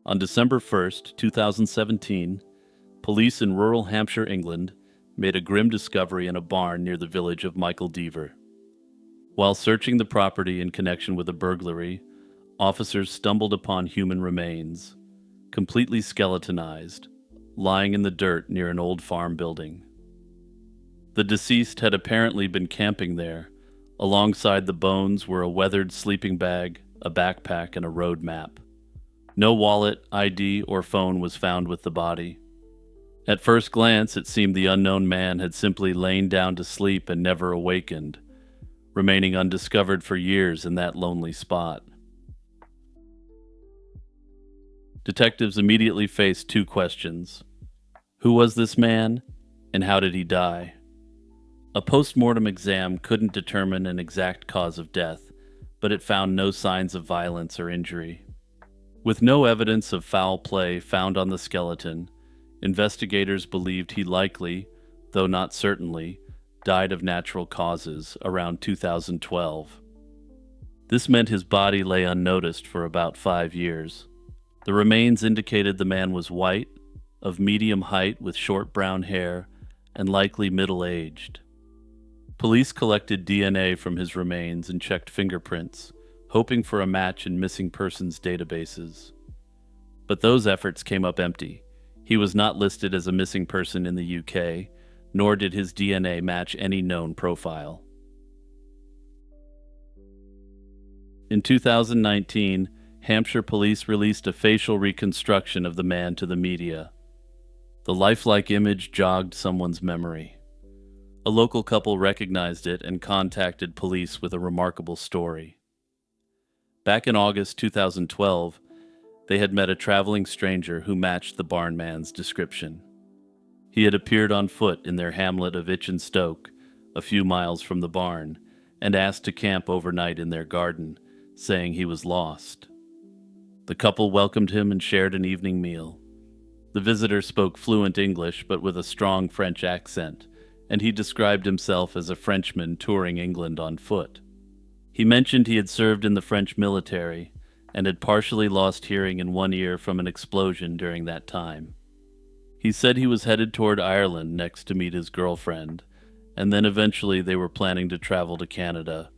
On December 1st, 2017, police in rural Hampshire, England, made a grim discovery in a barn near the village of Michael Deaver. While searching the property in connection with a burglary, officers stumbled upon human remains, completely skeletonized, lying in the dirt near an old farm building. The deceased had apparently been camping there. Alongside the bones were a weathered sleeping bag, a backpack, and a road map. No wallet, ID, or phone was found with the body. At first glance, it seemed the unknown man had simply lain down to sleep and never awakened, remaining undiscovered for years in that lonely spot. Detectives immediately faced two questions. Who was this man, and how did he die? A post-mortem exam couldn't determine an exact cause of death, but it found no signs of violence or injury. With no evidence of foul play found on the skeleton, investigators believed he likely, though not certainly, died of natural causes around 2012. This meant his body lay unnoticed for about 5 years. The remains indicated the man was white, of medium height with short brown hair, and likely middle-aged. Police collected DNA from his remains and checked fingerprints, hoping for a match in missing persons databases. But those efforts came up empty. He was not listed as a missing person in the UK, nor did his DNA match any known profile. In 2019, Hampshire police released a facial reconstruction of the man to the media. The lifelike image jogged someone's memory. A local couple recognized it and contacted police with a remarkable story. Back in August 2012, they had met a traveling stranger who matched the barn man's description. He had appeared on foot in their hamlet of Stoke, a few miles from the barn, and asked to camp overnight in their garden, saying he was lost. The couple welcomed him and shared an evening meal. The visitor spoke fluent English but with a strong French accent, and he described himself as a Frenchman touring England on foot. He mentioned he had served in the French military and had partially lost hearing in one ear from an explosion during that time. He said he was headed toward Ireland next to meet his girlfriend, and then eventually they were planning to travel to Canada.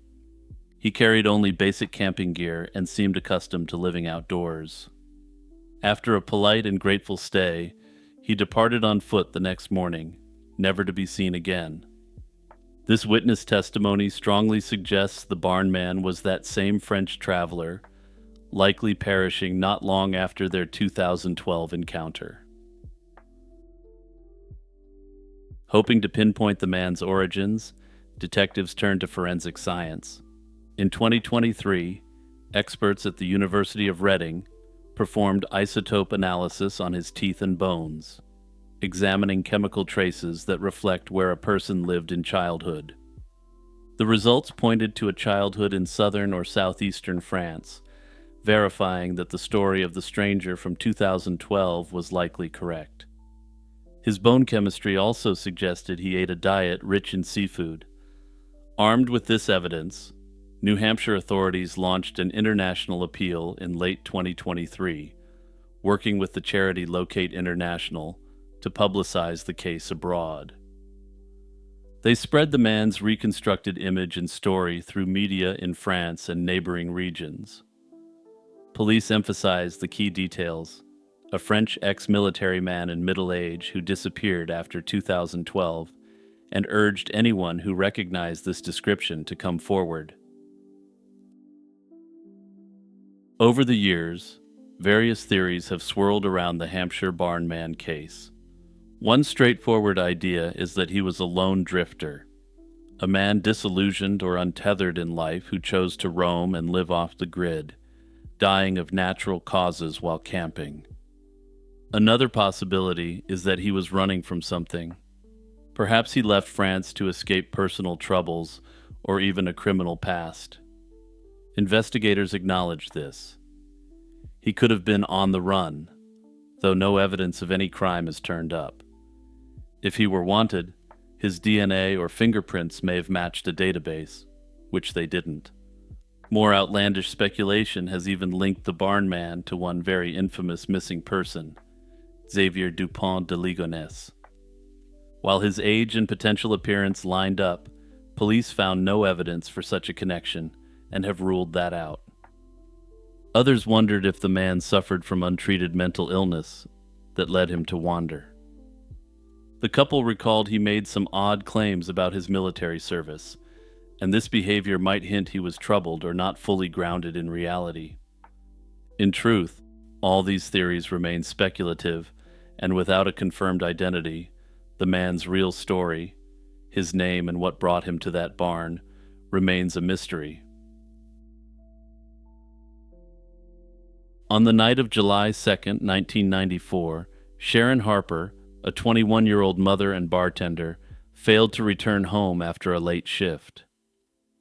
He carried only basic camping gear and seemed accustomed to living outdoors. After a polite and grateful stay, he departed on foot the next morning, never to be seen again. This witness testimony strongly suggests the barn man was that same French traveler, likely perishing not long after their 2012 encounter. Hoping to pinpoint the man's origins, detectives turned to forensic science. In 2023, experts at the University of Reading performed isotope analysis on his teeth and bones, examining chemical traces that reflect where a person lived in childhood. The results pointed to a childhood in southern or southeastern France, verifying that the story of the stranger from 2012 was likely correct. His bone chemistry also suggested he ate a diet rich in seafood. Armed with this evidence, New Hampshire authorities launched an international appeal in late 2023, working with the charity Locate International to publicize the case abroad. They spread the man's reconstructed image and story through media in France and neighboring regions. Police emphasized the key details: a French ex-military man in middle age who disappeared after 2012, and urged anyone who recognized this description to come forward. Over the years, various theories have swirled around the Hampshire barn man case. One straightforward idea is that he was a lone drifter, a man disillusioned or untethered in life who chose to roam and live off the grid, dying of natural causes while camping. Another possibility is that he was running from something. Perhaps he left France to escape personal troubles or even a criminal past. Investigators acknowledge this. He could have been on the run, though no evidence of any crime has turned up. If he were wanted, his DNA or fingerprints may have matched a database, which they didn't. More outlandish speculation has even linked the barn man to one very infamous missing person, Xavier Dupont de Ligonnès. While his age and potential appearance lined up, police found no evidence for such a connection and have ruled that out. Others wondered if the man suffered from untreated mental illness that led him to wander. The couple recalled he made some odd claims about his military service, and this behavior might hint he was troubled or not fully grounded in reality. In truth, all these theories remain speculative, and without a confirmed identity, the man's real story, his name and what brought him to that barn, remains a mystery. On the night of July 2nd, 1994, Sharon Harper, a 21-year-old mother and bartender, failed to return home after a late shift.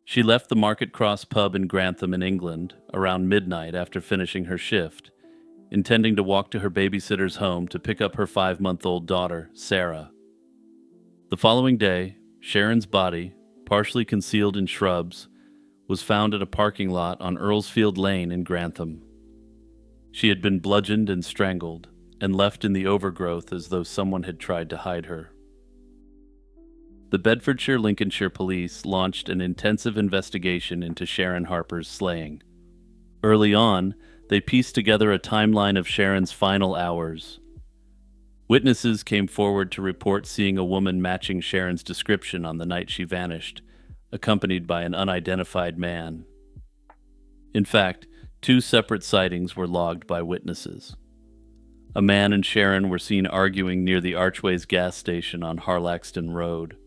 She left the Market Cross pub in Grantham in England around midnight after finishing her shift, intending to walk to her babysitter's home to pick up her 5-month-old daughter, Sarah. The following day, Sharon's body, partially concealed in shrubs, was found at a parking lot on Earlsfield Lane in Grantham. She had been bludgeoned and strangled, and left in the overgrowth as though someone had tried to hide her. The Bedfordshire-Lincolnshire police launched an intensive investigation into Sharon Harper's slaying. Early on, they pieced together a timeline of Sharon's final hours. Witnesses came forward to report seeing a woman matching Sharon's description on the night she vanished, accompanied by an unidentified man. In fact, 2 separate sightings were logged by witnesses. A man and Sharon were seen arguing near the Archways gas station on Harlaxton Road.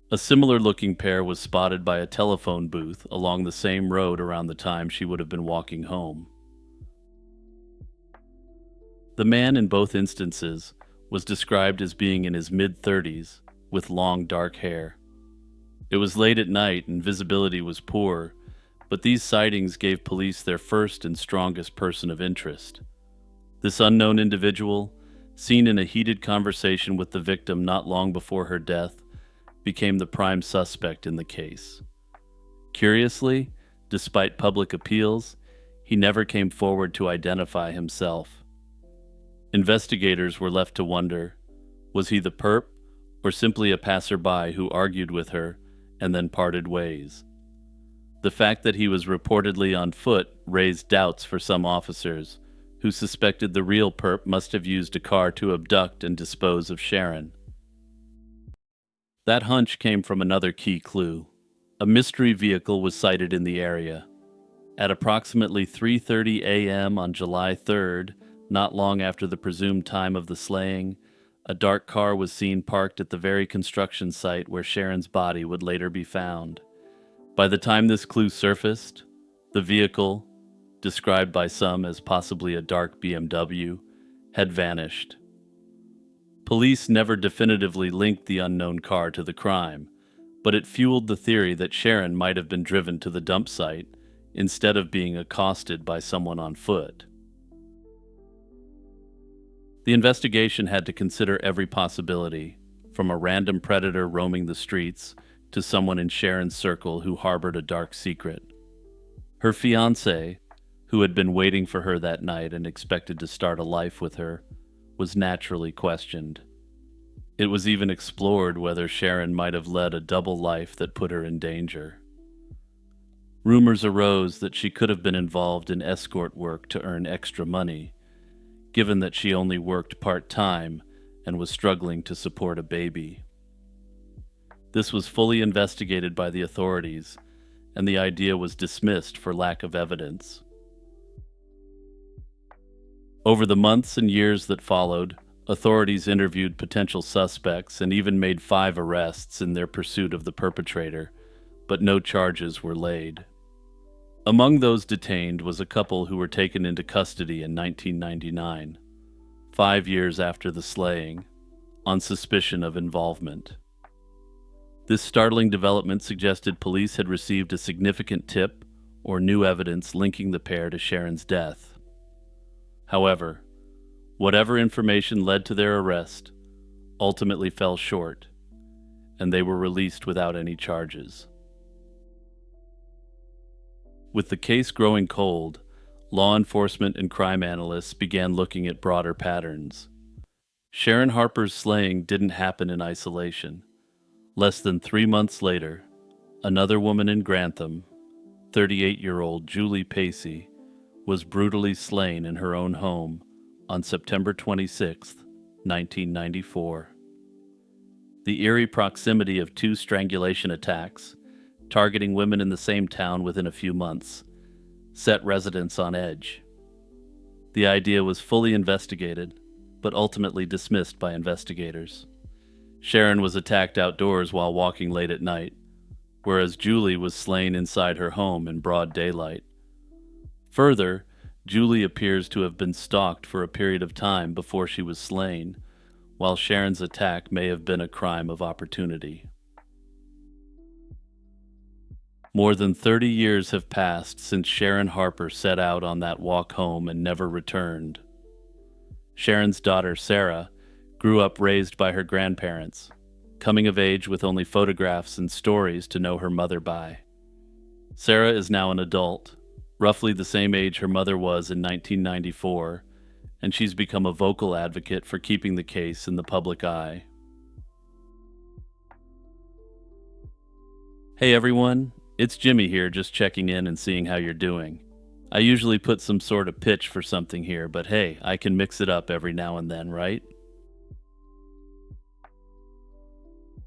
A similar-looking pair was spotted by a telephone booth along the same road around the time she would have been walking home. The man in both instances was described as being in his mid-30s, with long dark hair. It was late at night and visibility was poor, but these sightings gave police their first and strongest person of interest. This unknown individual, seen in a heated conversation with the victim not long before her death, became the prime suspect in the case. Curiously, despite public appeals, he never came forward to identify himself. Investigators were left to wonder, was he the perp or simply a passerby who argued with her and then parted ways? The fact that he was reportedly on foot raised doubts for some officers, who suspected the real perp must have used a car to abduct and dispose of Sharon. That hunch came from another key clue. A mystery vehicle was sighted in the area. At approximately 3:30 a.m. on July 3rd, not long after the presumed time of the slaying, a dark car was seen parked at the very construction site where Sharon's body would later be found. By the time this clue surfaced, the vehicle, described by some as possibly a dark BMW, had vanished. Police never definitively linked the unknown car to the crime, but it fueled the theory that Sharon might have been driven to the dump site instead of being accosted by someone on foot. The investigation had to consider every possibility, from a random predator roaming the streets to someone in Sharon's circle who harbored a dark secret. Her fiancé, who had been waiting for her that night and expected to start a life with her, was naturally questioned. It was even explored whether Sharon might have led a double life that put her in danger. Rumors arose that she could have been involved in escort work to earn extra money, given that she only worked part-time and was struggling to support a baby. This was fully investigated by the authorities, and the idea was dismissed for lack of evidence. Over the months and years that followed, authorities interviewed potential suspects and even made 5 arrests in their pursuit of the perpetrator, but no charges were laid. Among those detained was a couple who were taken into custody in 1999, 5 years after the slaying, on suspicion of involvement. This startling development suggested police had received a significant tip or new evidence linking the pair to Sharon's death. However, whatever information led to their arrest ultimately fell short, and they were released without any charges. With the case growing cold, law enforcement and crime analysts began looking at broader patterns. Sharon Harper's slaying didn't happen in isolation. Less than 3 months later, another woman in Grantham, 38-year-old Julie Pacey, was brutally slain in her own home on September 26, 1994. The eerie proximity of two strangulation attacks, targeting women in the same town within a few months, set residents on edge. The idea was fully investigated, but ultimately dismissed by investigators. Sharon was attacked outdoors while walking late at night, whereas Julie was slain inside her home in broad daylight. Further, Julie appears to have been stalked for a period of time before she was slain, while Sharon's attack may have been a crime of opportunity. More than 30 years have passed since Sharon Harper set out on that walk home and never returned. Sharon's daughter, Sarah, grew up raised by her grandparents, coming of age with only photographs and stories to know her mother by. Sarah is now an adult, roughly the same age her mother was in 1994, and she's become a vocal advocate for keeping the case in the public eye. Hey everyone, it's Jimmy here, just checking in and seeing how you're doing. I usually put some sort of pitch for something here, but hey, I can mix it up every now and then, right?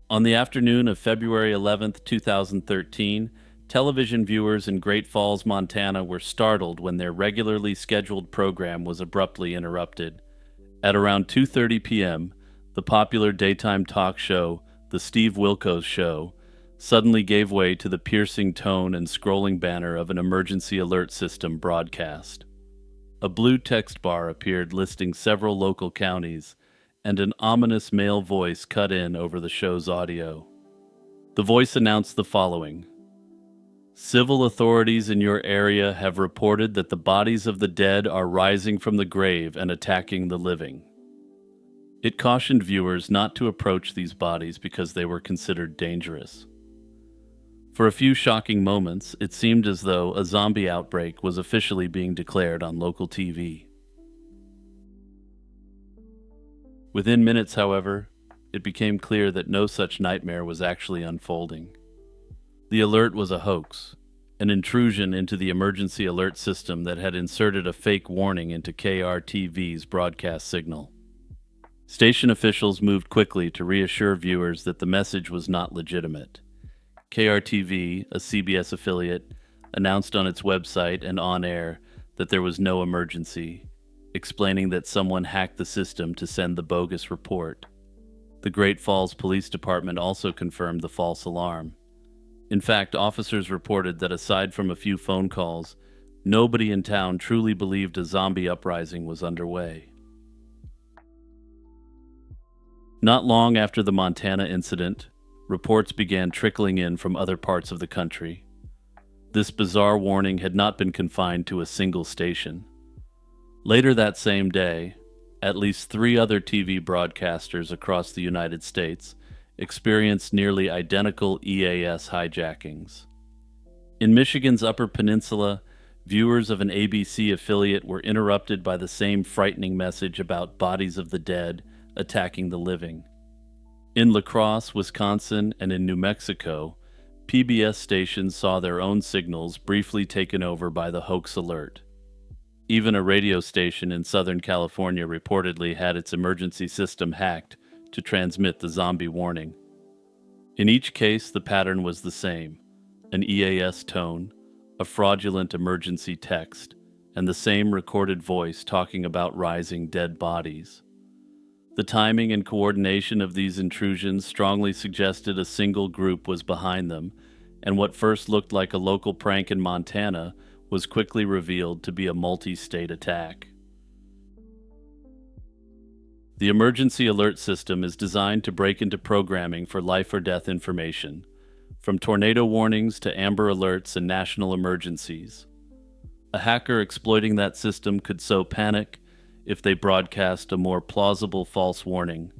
On the afternoon of February 11th, 2013, television viewers in Great Falls, Montana were startled when their regularly scheduled program was abruptly interrupted. At around 2:30 p.m., the popular daytime talk show, The Steve Wilkos Show, suddenly gave way to the piercing tone and scrolling banner of an emergency alert system broadcast. A blue text bar appeared listing several local counties, and an ominous male voice cut in over the show's audio. The voice announced the following: "Civil authorities in your area have reported that the bodies of the dead are rising from the grave and attacking the living." It cautioned viewers not to approach these bodies because they were considered dangerous. For a few shocking moments, it seemed as though a zombie outbreak was officially being declared on local TV. Within minutes, however, it became clear that no such nightmare was actually unfolding. The alert was a hoax, an intrusion into the emergency alert system that had inserted a fake warning into KRTV's broadcast signal. Station officials moved quickly to reassure viewers that the message was not legitimate. KRTV, a CBS affiliate, announced on its website and on air that there was no emergency, explaining that someone hacked the system to send the bogus report. The Great Falls Police Department also confirmed the false alarm. In fact, officers reported that aside from a few phone calls, nobody in town truly believed a zombie uprising was underway. Not long after the Montana incident, reports began trickling in from other parts of the country. This bizarre warning had not been confined to a single station. Later that same day, at least 3 other TV broadcasters across the United States experienced nearly identical EAS hijackings. In Michigan's Upper Peninsula, viewers of an ABC affiliate were interrupted by the same frightening message about bodies of the dead attacking the living. In La Crosse, Wisconsin, and in New Mexico, PBS stations saw their own signals briefly taken over by the hoax alert. Even a radio station in Southern California reportedly had its emergency system hacked to transmit the zombie warning. In each case, the pattern was the same: an EAS tone, a fraudulent emergency text, and the same recorded voice talking about rising dead bodies. The timing and coordination of these intrusions strongly suggested a single group was behind them, and what first looked like a local prank in Montana was quickly revealed to be a multi-state attack. The emergency alert system is designed to break into programming for life or death information, from tornado warnings to amber alerts and national emergencies. A hacker exploiting that system could sow panic if they broadcast a more plausible false warning.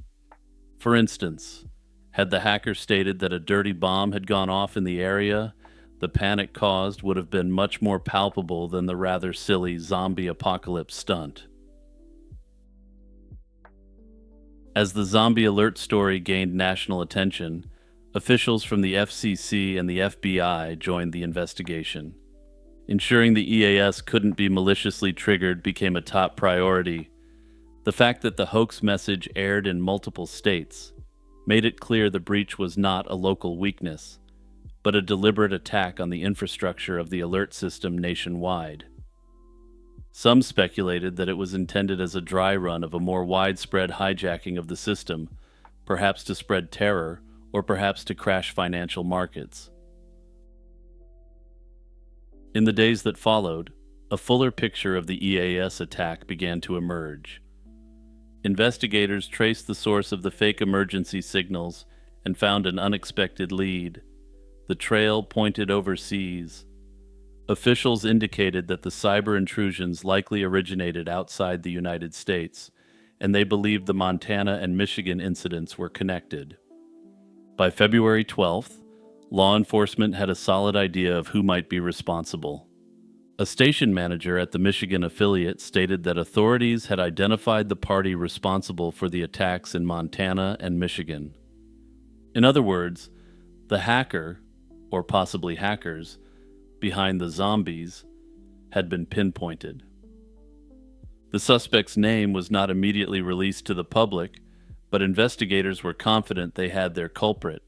For instance, had the hacker stated that a dirty bomb had gone off in the area, the panic caused would have been much more palpable than the rather silly zombie apocalypse stunt. As the zombie alert story gained national attention, officials from the FCC and the FBI joined the investigation. Ensuring the EAS couldn't be maliciously triggered became a top priority. The fact that the hoax message aired in multiple states made it clear the breach was not a local weakness, but a deliberate attack on the infrastructure of the alert system nationwide. Some speculated that it was intended as a dry run of a more widespread hijacking of the system, perhaps to spread terror or perhaps to crash financial markets. In the days that followed, a fuller picture of the EAS attack began to emerge. Investigators traced the source of the fake emergency signals and found an unexpected lead. The trail pointed overseas. Officials indicated that the cyber intrusions likely originated outside the United States, and they believed the Montana and Michigan incidents were connected. By February 12th, law enforcement had a solid idea of who might be responsible. A station manager at the Michigan affiliate stated that authorities had identified the party responsible for the attacks in Montana and Michigan. In other words, the hacker, or possibly hackers, behind the zombies had been pinpointed. The suspect's name was not immediately released to the public, but investigators were confident they had their culprit.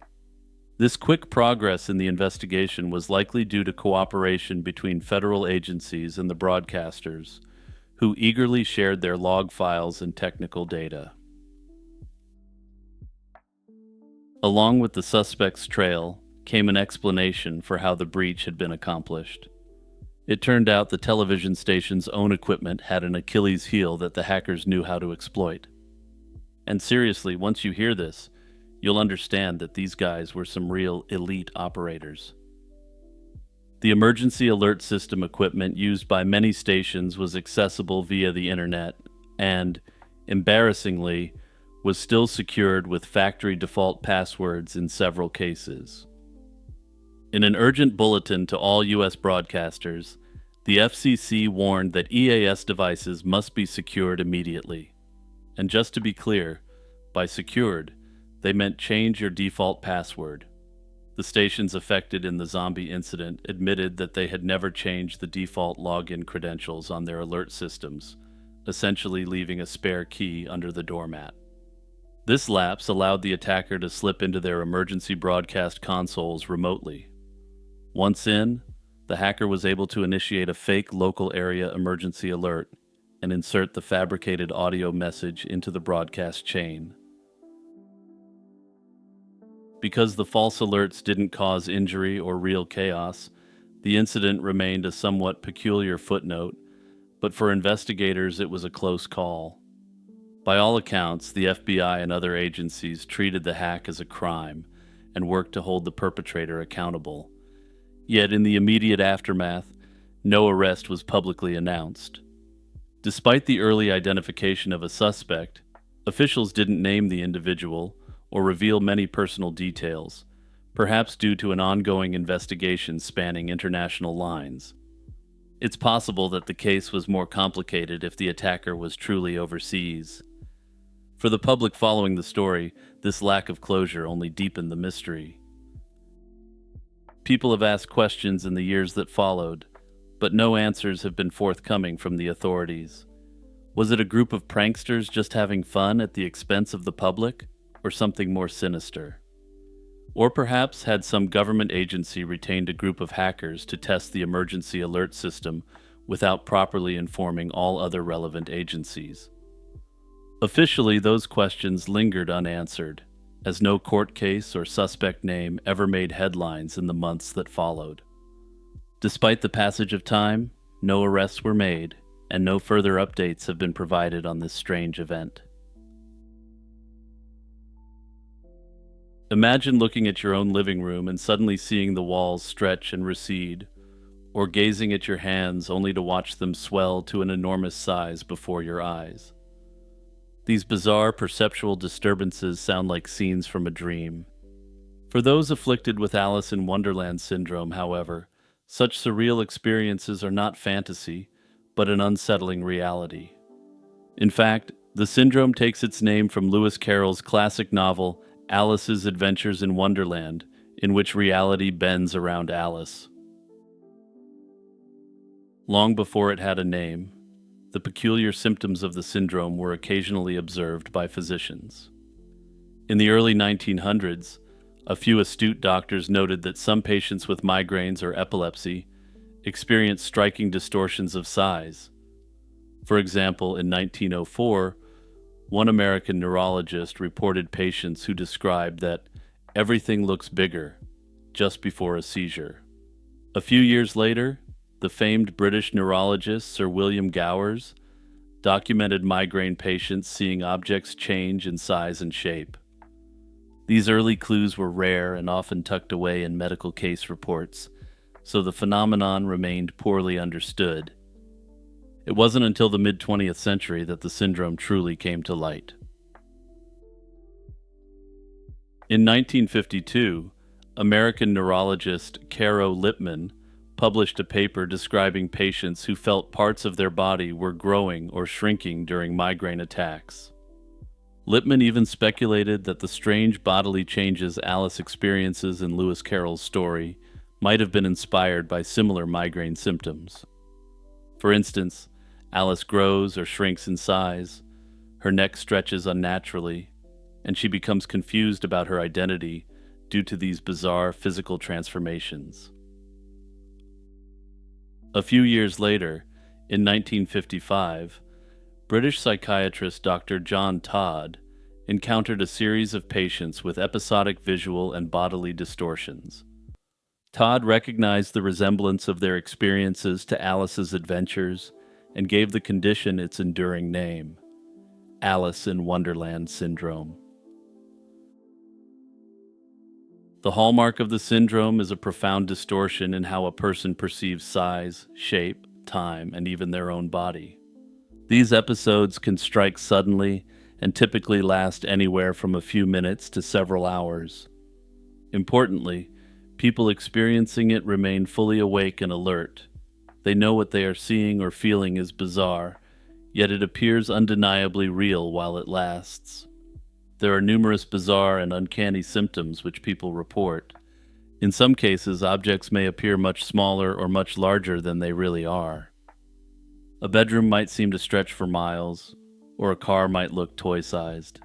This quick progress in the investigation was likely due to cooperation between federal agencies and the broadcasters, who eagerly shared their log files and technical data. Along with the suspect's trail came an explanation for how the breach had been accomplished. It turned out the television station's own equipment had an Achilles heel that the hackers knew how to exploit. And seriously, once you hear this, you'll understand that these guys were some real elite operators. The emergency alert system equipment used by many stations was accessible via the internet and, embarrassingly, was still secured with factory default passwords in several cases. In an urgent bulletin to all U.S. broadcasters, the FCC warned that EAS devices must be secured immediately. And just to be clear, by secured, they meant change your default password. The stations affected in the zombie incident admitted that they had never changed the default login credentials on their alert systems, essentially leaving a spare key under the doormat. This lapse allowed the attacker to slip into their emergency broadcast consoles remotely. Once in, the hacker was able to initiate a fake local area emergency alert and insert the fabricated audio message into the broadcast chain. Because the false alerts didn't cause injury or real chaos, the incident remained a somewhat peculiar footnote, but for investigators it was a close call. By all accounts, the FBI and other agencies treated the hack as a crime and worked to hold the perpetrator accountable. Yet in the immediate aftermath, no arrest was publicly announced. Despite the early identification of a suspect, officials didn't name the individual or reveal many personal details, perhaps due to an ongoing investigation spanning international lines. It's possible that the case was more complicated if the attacker was truly overseas. For the public following the story, this lack of closure only deepened the mystery. People have asked questions in the years that followed, but no answers have been forthcoming from the authorities. Was it a group of pranksters just having fun at the expense of the public, or something more sinister? Or perhaps had some government agency retained a group of hackers to test the emergency alert system without properly informing all other relevant agencies? Officially, those questions lingered unanswered, as no court case or suspect name ever made headlines in the months that followed. Despite the passage of time, no arrests were made, and no further updates have been provided on this strange event. Imagine looking at your own living room and suddenly seeing the walls stretch and recede, or gazing at your hands only to watch them swell to an enormous size before your eyes. These bizarre perceptual disturbances sound like scenes from a dream. For those afflicted with Alice in Wonderland syndrome, however, Such surreal experiences are not fantasy, but an unsettling reality. In fact, the syndrome takes its name from Lewis Carroll's classic novel Alice's Adventures in Wonderland, in which reality bends around Alice. Long before it had a name, the peculiar symptoms of the syndrome were occasionally observed by physicians. In the early 1900s, a few astute doctors noted that some patients with migraines or epilepsy experienced striking distortions of size. For example, in 1904, one American neurologist reported patients who described that everything looks bigger just before a seizure. A few years later, the famed British neurologist Sir William Gowers documented migraine patients seeing objects change in size and shape. These early clues were rare and often tucked away in medical case reports, so the phenomenon remained poorly understood. It wasn't until the mid-20th century that the syndrome truly came to light. In 1952, American neurologist Caro Lippmann published a paper describing patients who felt parts of their body were growing or shrinking during migraine attacks. Lippmann even speculated that the strange bodily changes Alice experiences in Lewis Carroll's story might have been inspired by similar migraine symptoms. For instance, Alice grows or shrinks in size, her neck stretches unnaturally, and she becomes confused about her identity due to these bizarre physical transformations. A few years later, in 1955, British psychiatrist Dr. John Todd encountered a series of patients with episodic visual and bodily distortions. Todd recognized the resemblance of their experiences to Alice's adventures and gave the condition its enduring name, Alice in Wonderland syndrome. The hallmark of the syndrome is a profound distortion in how a person perceives size, shape, time, and even their own body. These episodes can strike suddenly and typically last anywhere from a few minutes to several hours. Importantly, people experiencing it remain fully awake and alert. They know what they are seeing or feeling is bizarre, yet it appears undeniably real while it lasts. There are numerous bizarre and uncanny symptoms which people report. In some cases, objects may appear much smaller or much larger than they really are. A bedroom might seem to stretch for miles, or a car might look toy-sized.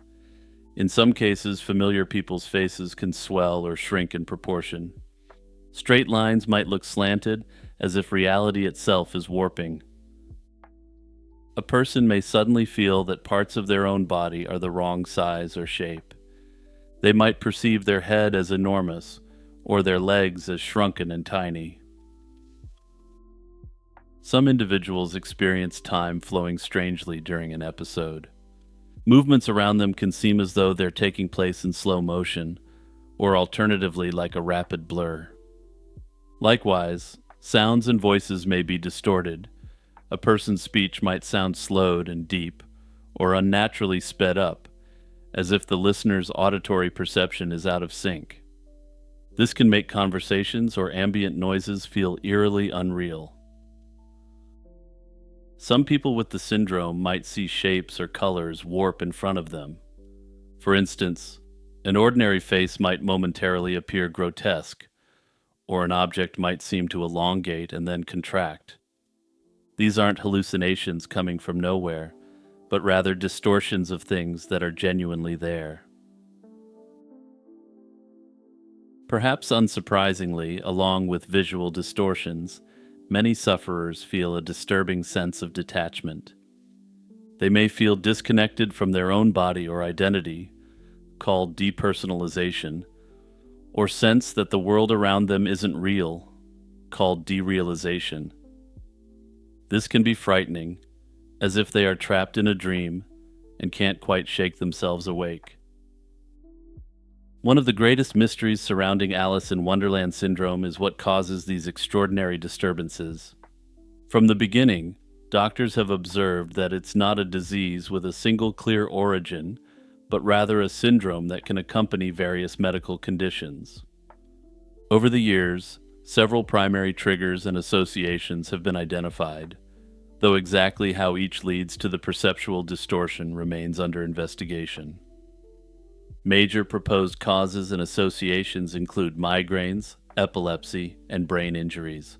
In some cases, familiar people's faces can swell or shrink in proportion. Straight lines might look slanted, as if reality itself is warping. A person may suddenly feel that parts of their own body are the wrong size or shape. They might perceive their head as enormous, or their legs as shrunken and tiny. Some individuals experience time flowing strangely during an episode. Movements around them can seem as though they're taking place in slow motion, or alternatively like a rapid blur. Likewise, sounds and voices may be distorted. A person's speech might sound slowed and deep, or unnaturally sped up, as if the listener's auditory perception is out of sync. This can make conversations or ambient noises feel eerily unreal. Some people with the syndrome might see shapes or colors warp in front of them. For instance, an ordinary face might momentarily appear grotesque, or an object might seem to elongate and then contract. These aren't hallucinations coming from nowhere, but rather distortions of things that are genuinely there. Perhaps unsurprisingly, along with visual distortions, many sufferers feel a disturbing sense of detachment. They may feel disconnected from their own body or identity, called depersonalization, or sense that the world around them isn't real, called derealization. This can be frightening, as if they are trapped in a dream and can't quite shake themselves awake. One of the greatest mysteries surrounding Alice in Wonderland syndrome is what causes these extraordinary disturbances. From the beginning, doctors have observed that it's not a disease with a single clear origin, but rather a syndrome that can accompany various medical conditions. Over the years, Several primary triggers and associations have been identified, though exactly how each leads to the perceptual distortion remains under investigation. Major proposed causes and associations include migraines, epilepsy, and brain injuries.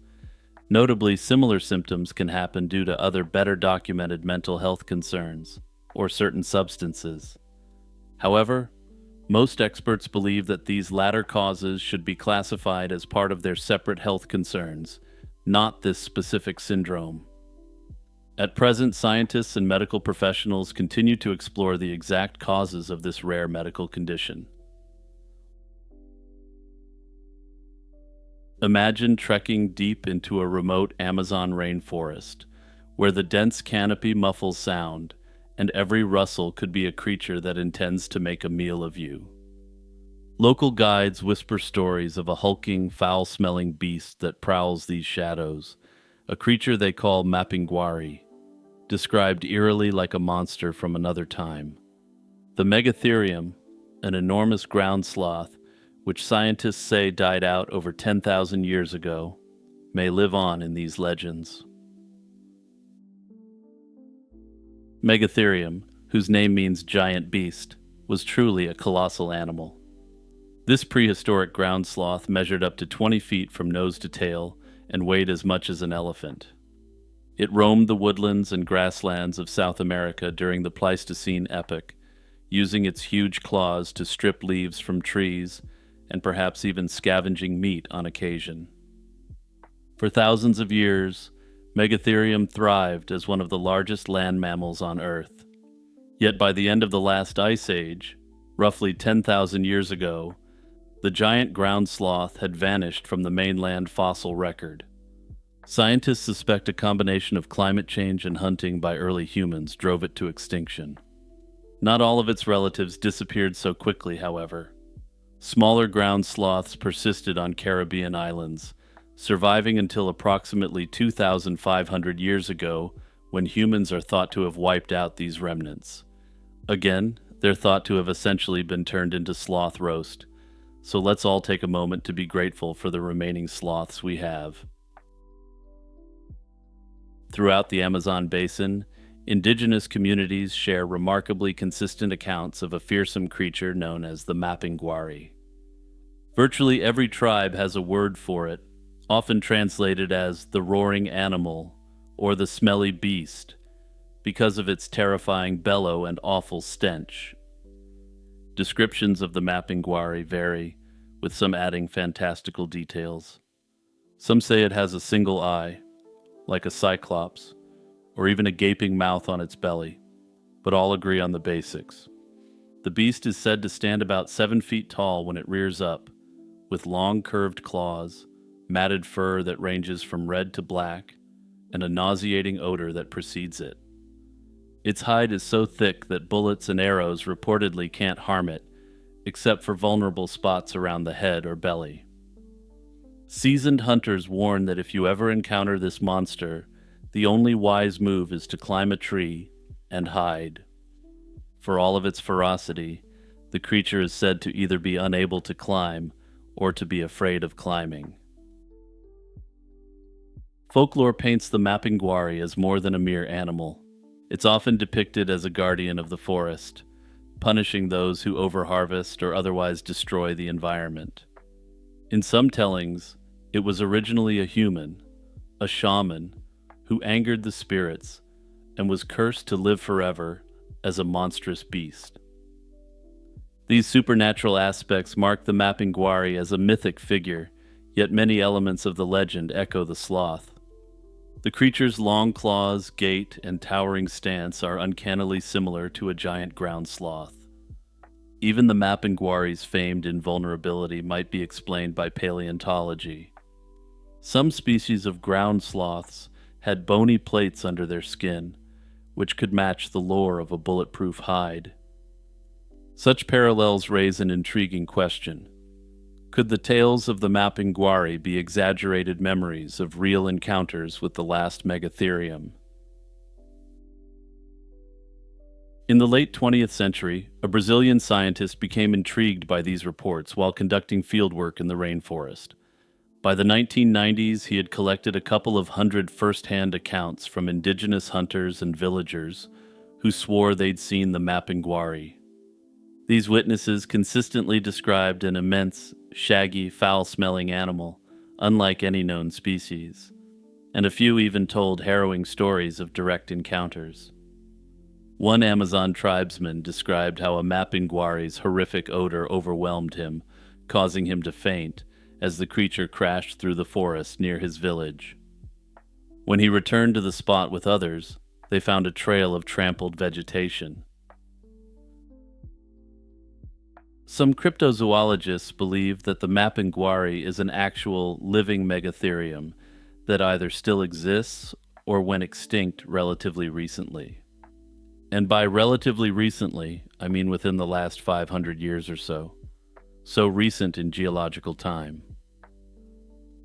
Notably, similar symptoms can happen due to other better documented mental health concerns or certain substances. However, most experts believe that these latter causes should be classified as part of their separate health concerns, not this specific syndrome. At present, scientists and medical professionals continue to explore the exact causes of this rare medical condition. Imagine trekking deep into a remote Amazon rainforest, where the dense canopy muffles sound, and every rustle could be a creature that intends to make a meal of you. Local guides whisper stories of a hulking, foul-smelling beast that prowls these shadows, a creature they call Mapinguari, described eerily like a monster from another time. The Megatherium, an enormous ground sloth, which scientists say died out over 10,000 years ago, may live on in these legends. Megatherium, whose name means giant beast, was truly a colossal animal. This prehistoric ground sloth measured up to 20 feet from nose to tail and weighed as much as an elephant. It roamed the woodlands and grasslands of South America during the Pleistocene epoch, using its huge claws to strip leaves from trees and perhaps even scavenging meat on occasion. For thousands of years, Megatherium thrived as one of the largest land mammals on Earth. Yet by the end of the last ice age, roughly 10,000 years ago, the giant ground sloth had vanished from the mainland fossil record. Scientists suspect a combination of climate change and hunting by early humans drove it to extinction. Not all of its relatives disappeared so quickly, however. Smaller ground sloths persisted on Caribbean islands, surviving until approximately 2,500 years ago, when humans are thought to have wiped out these remnants. Again, they're thought to have essentially been turned into sloth roast, so let's all take a moment to be grateful for the remaining sloths we have. Throughout the Amazon basin, indigenous communities share remarkably consistent accounts of a fearsome creature known as the Mapinguari. Virtually every tribe has a word for it, often translated as the roaring animal or the smelly beast, because of its terrifying bellow and awful stench. Descriptions of the Mapinguari vary, with some adding fantastical details. Some say it has a single eye, like a cyclops, or even a gaping mouth on its belly, but all agree on the basics. The beast is said to stand about 7 feet tall when it rears up, with long curved claws, matted fur that ranges from red to black, and a nauseating odor that precedes it. Its hide is so thick that bullets and arrows reportedly can't harm it, except for vulnerable spots around the head or belly. Seasoned hunters warn that if you ever encounter this monster, the only wise move is to climb a tree and hide. For all of its ferocity, the creature is said to either be unable to climb or to be afraid of climbing. Folklore paints the Mapinguari as more than a mere animal. It's often depicted as a guardian of the forest, punishing those who overharvest or otherwise destroy the environment. In some tellings, it was originally a human, a shaman, who angered the spirits and was cursed to live forever as a monstrous beast. These supernatural aspects mark the Mapinguari as a mythic figure, yet many elements of the legend echo the sloth. The creature's long claws, gait, and towering stance are uncannily similar to a giant ground sloth. Even the Mapinguari's famed invulnerability might be explained by paleontology. Some species of ground sloths had bony plates under their skin, which could match the lore of a bulletproof hide. Such parallels raise an intriguing question. Could the tales of the Mapinguari be exaggerated memories of real encounters with the last Megatherium? In the late 20th century, a Brazilian scientist became intrigued by these reports while conducting fieldwork in the rainforest. By the 1990s, he had collected a couple of hundred first-hand accounts from indigenous hunters and villagers who swore they'd seen the Mapinguari. These witnesses consistently described an immense, shaggy, foul-smelling animal, unlike any known species, and a few even told harrowing stories of direct encounters. One Amazon tribesman described how a Mapinguari's horrific odor overwhelmed him, causing him to faint as the creature crashed through the forest near his village. When he returned to the spot with others, they found a trail of trampled vegetation. Some cryptozoologists believe that the Mapinguari is an actual living megatherium that either still exists or went extinct relatively recently. And by relatively recently, I mean within the last 500 years or so. So recent in geological time.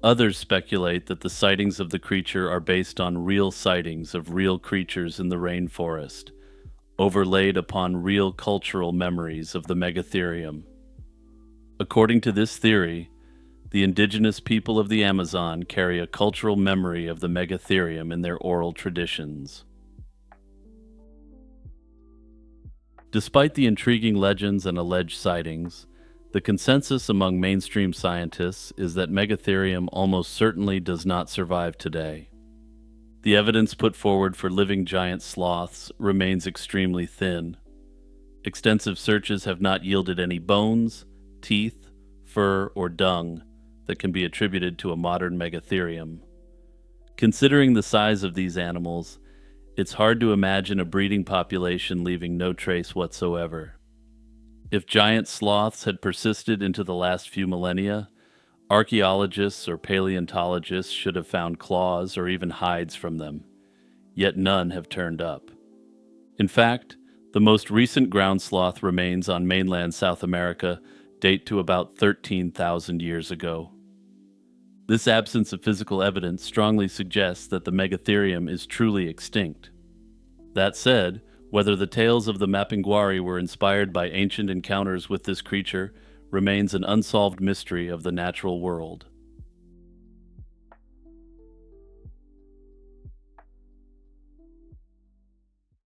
Others speculate that the sightings of the creature are based on real sightings of real creatures in the rainforest, overlaid upon real cultural memories of the megatherium. According to this theory, the indigenous people of the Amazon carry a cultural memory of the megatherium in their oral traditions. Despite the intriguing legends and alleged sightings, the consensus among mainstream scientists is that megatherium almost certainly does not survive today. The evidence put forward for living giant sloths remains extremely thin. Extensive searches have not yielded any bones, teeth, fur, or dung that can be attributed to a modern megatherium. Considering the size of these animals, it's hard to imagine a breeding population leaving no trace whatsoever. If giant sloths had persisted into the last few millennia, archaeologists or paleontologists should have found claws or even hides from them, yet none have turned up. In fact, the most recent ground sloth remains on mainland South America date to about 13,000 years ago. This absence of physical evidence strongly suggests that the megatherium is truly extinct. That said, whether the tales of the Mapinguari were inspired by ancient encounters with this creature remains an unsolved mystery of the natural world.